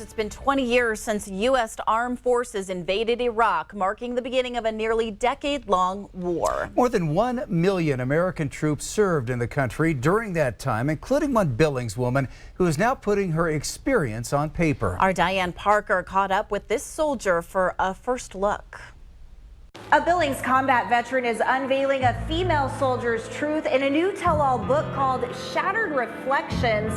It's been 20 years since U.S. armed forces invaded Iraq, marking the beginning of a nearly decade-long war. More than 1 million American troops served in the country during that time, including one Billings woman who is now putting her experience on paper. Our Diane Parker caught up with this soldier for a first look. A Billings combat veteran is unveiling a female soldier's truth in a new tell-all book called Shattered Reflections.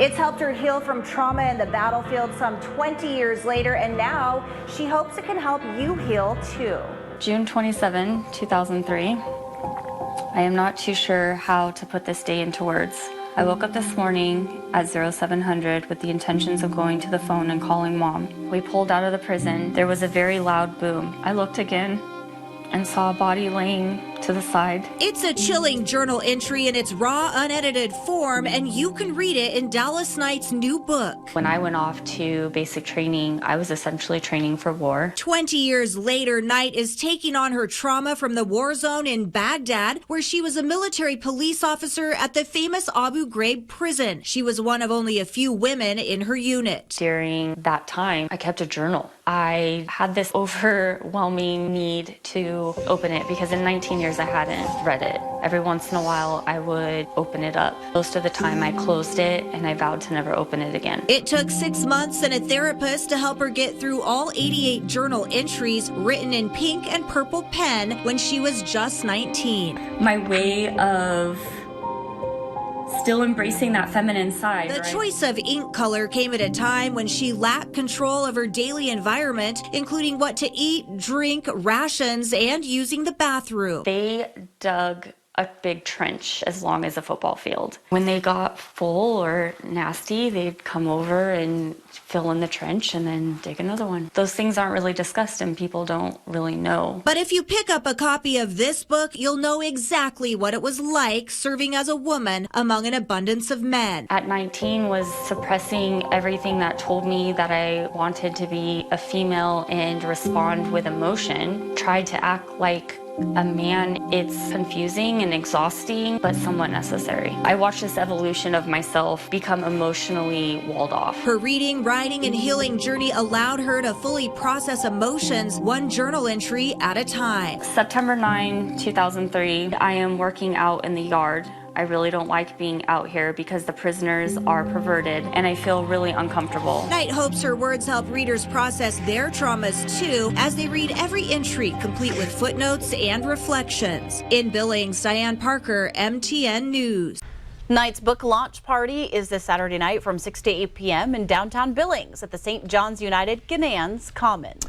It's helped her heal from trauma in the battlefield some 20 years later, and now she hopes it can help you heal too. June 27, 2003. I am not too sure how to put this day into words. I woke up this morning at 0700 with the intentions of going to the phone and calling Mom. We pulled out of the prison. There was a very loud boom. I looked again and saw a body laying to the side. It's a chilling journal entry in its raw, unedited form, and you can read it in Dallas Knight's new book. When I went off to basic training, I was essentially training for war. 20 years later, Knight is taking on her trauma from the war zone in Baghdad, where she was a military police officer at the famous Abu Ghraib prison. She was one of only a few women in her unit. During that time, I kept a journal. I had this overwhelming need to open it because in 19 years I hadn't read it. Every once in a while I would open it up. Most of the time I closed it and I vowed to never open it again. It took 6 months and a therapist to help her get through all 88 journal entries written in pink and purple pen when she was just 19. My way of still embracing that feminine side. The choice of ink color came at a time when she lacked control of her daily environment, including what to eat, drink, rations, and using the bathroom. They dug a big trench as long as a football field. When they got full or nasty, they'd come over and fill in the trench and then dig another one. Those things aren't really discussed and people don't really know. But if you pick up a copy of this book, you'll know exactly what it was like serving as a woman among an abundance of men. At 19 was suppressing everything that told me that I wanted to be a female and respond with emotion. Tried to act like a man. It's confusing and exhausting, but somewhat necessary. I watched this evolution of myself become emotionally walled off. Her reading, writing, and healing journey allowed her to fully process emotions, one journal entry at a time. September 9, 2003, I am working out in the yard. I really don't like being out here because the prisoners are perverted and I feel really uncomfortable. Knight hopes her words help readers process their traumas too as they read every entry complete with footnotes and reflections. In Billings, Diane Parker, MTN News. Knight's book launch party is this Saturday night from 6 to 8 p.m. in downtown Billings at the St. John's United Ghanaians Commons.